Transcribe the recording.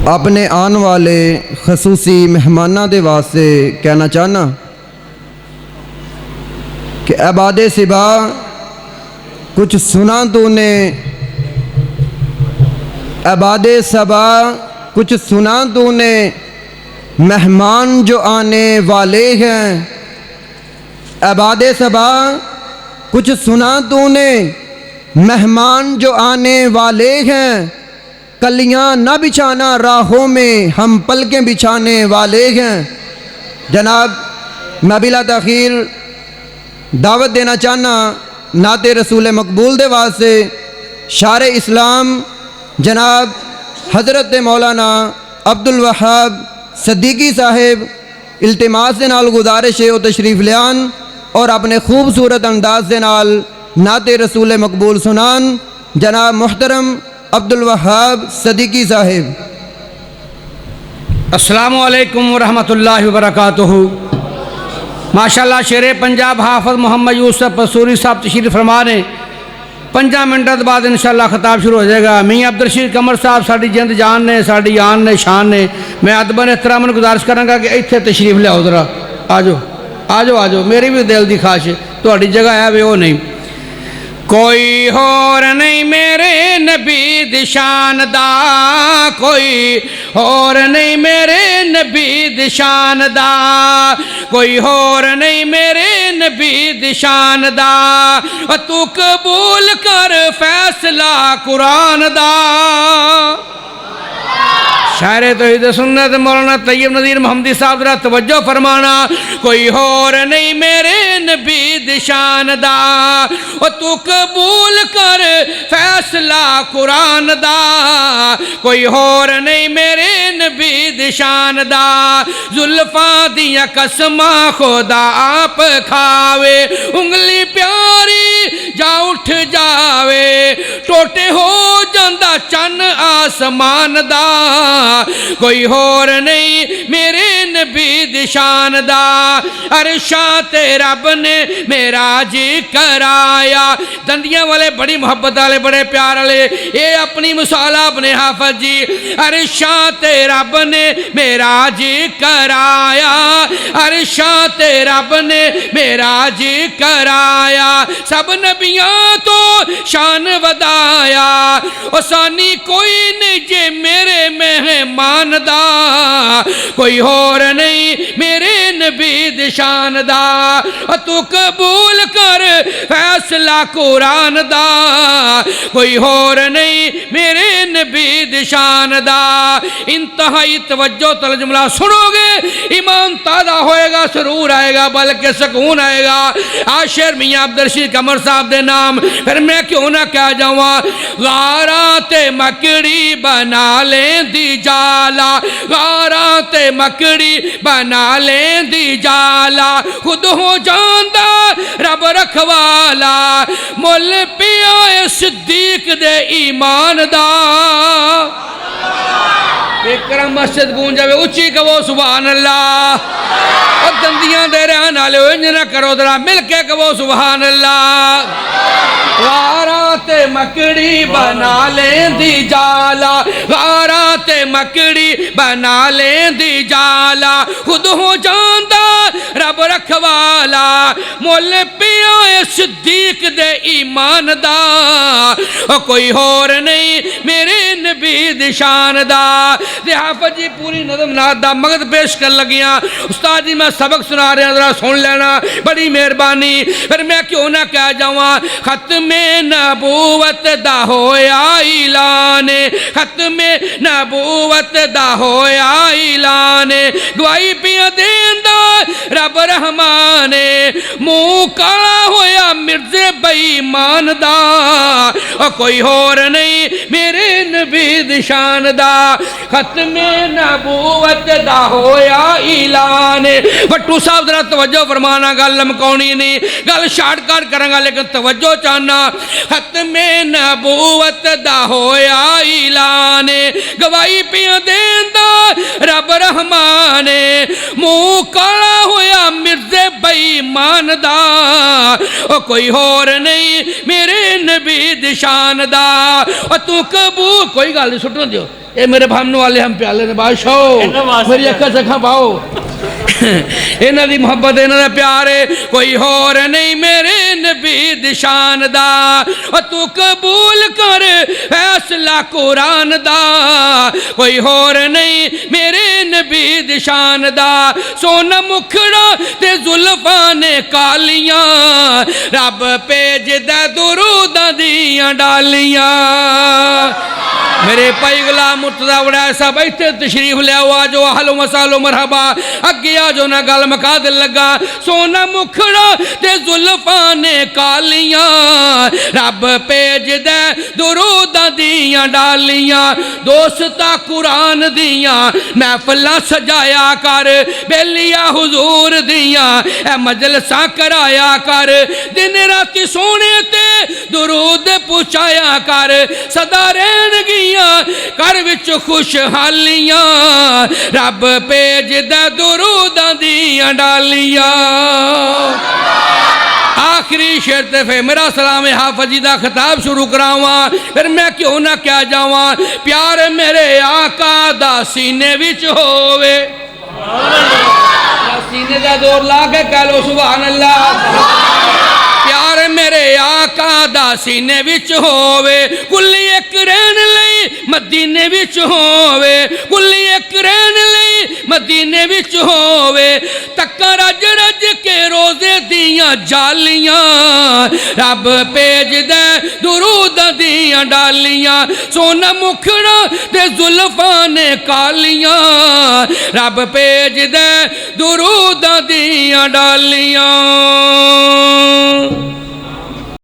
अपने आने वाले खसूसी मेहमानों के वास्ते कहना चाहना कि इबादे सिबा कुछ सुना तूने, इबादे सबा कुछ सुना तूने, मेहमान जो आने वाले हैं। इबादे सबा कुछ सुना तूने, मेहमान जो आने वाले हैं। कलियां न बिछाना राहों में, हम पलकें बिछाने वाले हैं। जनाब मैं बिला तखीर दावत देना चाहना नाते रसूल मकबूल दे वास्ते शार इस्लाम जनाब हज़रत मौलाना अब्दुल वहाब सद्दीकी साहिब इल्तिमास के नाल गुजारिश है वो तशरीफ़ लियान और अपने खूबसूरत अंदाज के नाल नाते रसूल मकबूल सुनान। जनाब मुहतरम अब्दुल वहाब सद्दीकी साहिब। अस्सलामु अलैकुम वरहमतुल्लाहि वबरकातुहू। माशाअल्लाह शेरे पंजाब हाफिज़ मोहम्मद यूसुफ पसूरी साहब तशरीफ़ फरमा ने 5 मिनट बाद इंशाअल्लाह खिताब शुरू हो जाएगा। मियाँ अब्दुल रशीद कमर साहब साड़ी जिंद जान ने, साड़ी आन ने, शान ने। मैं अदबन एहतरामन गुजारिश करांगा कि इत्थे तशरीफ़ लियाओ, जरा आ जाओ आ जाओ आ जाओ। मेरी भी दिल की ख्वाहिश है, तुहाडी जगह है वे वो नहीं। कोई होर नहीं मेरे नबी दी शान दा, कोई होर नहीं मेरे नबी दी शान दा, कोई होर नहीं मेरे नबी दी शान दा। तू कबूल कर फैसला कुरान दा। शायर तौहीद सुन्नत मौलाना तैयब नज़ीर मोहम्मदी साहब जरा तवज्जो फरमाना। कोई होर नहीं मेरे नबी दी शान दा, तू कबूल कर फैसला कुरान दा। कोई होर नहीं मेरे नबी दी शान दा। जुल्फा दियां कसमा खुदा आप खावे, उंगली प्यारी जा उठ जावे, टोटे हो जांदा चन आसमान दा। कोई होर नहीं मेरे नबी दी शान दा। अरशा ते रब ने मेराज कराया। दंदियां वाले बड़ी मोहब्बत वाले बड़े प्यार वाले ये अपनी मिसाल अपने हाफिज जी। अरशा ते रब ने मेराज कराया, अरशा ते रब ने मेराज कराया। सब नबियां तो शान वदाया, ओसानी कोई नहीं जे मेरे मेहमान दा। कोई होर नहीं मेरे नबी दी शान दा। तू कबूल कर फैसला कुरान दा। कोई होर नहीं मेरे नबी दी शान दा। इंतहाई तवज्जो तल जुमला सुनोगे ईमान ताज़ा होएगा, सुरूर आएगा, बल्कि सुकून आएगा। आशिर मियाँ अब्दुल रशीद कमर साहब दे नाम फिर मैं क्यों ना कह जावा। गारा ते मकड़ी बना लेंदी जाला, गारा ते मकड़ी बना लेंदी जाला। खुद हो जांदा रब रखवाला, मुल पिया सिद्दीक दे ईमान दा। विक्रम मस्जिद गूंज जावे, उच्ची कहो सुभान अल्लाह। और दंदियां दे रहने वाले इंज ना करो, जरा मिल के कहो सुभान अल्लाह। गारा ते मकड़ी बना लेंदी जाला, गारा ते मकड़ी बना लेंदी जाला। खुद हो जांदा रब रखवाला, मुल पिया सिद्दीक दे ईमान दा। कोई होर नहीं मेरे नबी दी शान दा। हाफिज जी पूरी नज़म नात दा मगद पेश कर लगिया। उस्ताद जी मैं सबक सुना रहा, जरा सुन लेना, बड़ी मेहरबानी। फिर मैं क्यों ना कह जावा। खत्मे नबूवत दा होया ऐलान, खत्मे नबूवत दा होया ऐलान। गवाही पिया देंदा रब रहमान, मुंह काला होया मिर्जे बेईमान दा। कोई होर नहीं मेरे नबी दी शान दा। खत्मे नबूवत दा होया ऐलान। भट्टू साहब जरा तवज्जो फरमाना, गल लमकाउनी नहीं, गल शार्टकट करांगा लेकिन तवज्जो चाहना। खत्मे नबूवत दा होया ऐलान, गवाही पिया देंदा रब रहमान, मुंह काला होया मिर्जे बेईमान दा ओ कोई होर नहीं मेरे नबी दी शान दा ओ तू कबूल कोई गल नहीं सुटन दियो ये मेरे भामनों वाले हम प्याले ने बादशाह मेरी अक्खा चखा पाओ इन्हां दी मोहब्बत इन्हां दा प्यार है कोई होर नहीं मेरे नबी दी शान दा ओ तू कबूल कर फैसला कुरान दा कोई होर नहीं मेरे नबी दी शान दा सोना मुखड़ा ते जुल्फां ने कालियां रब भेजदा दुरूदां दियां डालियां मेरे भाई गुलाम मुर्तजा बड़ा ऐसा बैठे तशरीफ लिया आज हलो मसालो मरहबा अगे आ जो ना गल मका दे लगा सोना मुखड़ा ते जुल्फां ने कालियां रब भेजदा दुरूदां दियां डालियां दोस्ता कुरान दियां महफिलां सजाया कर बेलिया हुजूर दियां ए मजलसां कराया कर दिन राती सोने ते दुरूद पुछाया कर सदा रहनगी घर विच खुशहालियां रब भेजदा दुरूदां दियां डालियां आखिरी शेर ते फिर मेरा सलाम हाफिज जी दा खिताब शुरू करावा फिर मैं क्यों ना क्या जावा प्यार मेरे आका दा सीने विच होवे सीने दा जोर ला के कह लो सुभान अल्लाह प्यार मेरे आका दा सीने विच होवे कुल्ली एक रहन लई मदीने विच होवे कुल्ली एक रहन लई मदीने विच होवे तक्का रज रज के रोजे दियां जालियां रब भेजदा दुरूदां दियां डालियां सोना मुखड़ा ते जुल्फां ने कालियां रब भेजदा दुरूदां दियां डालियां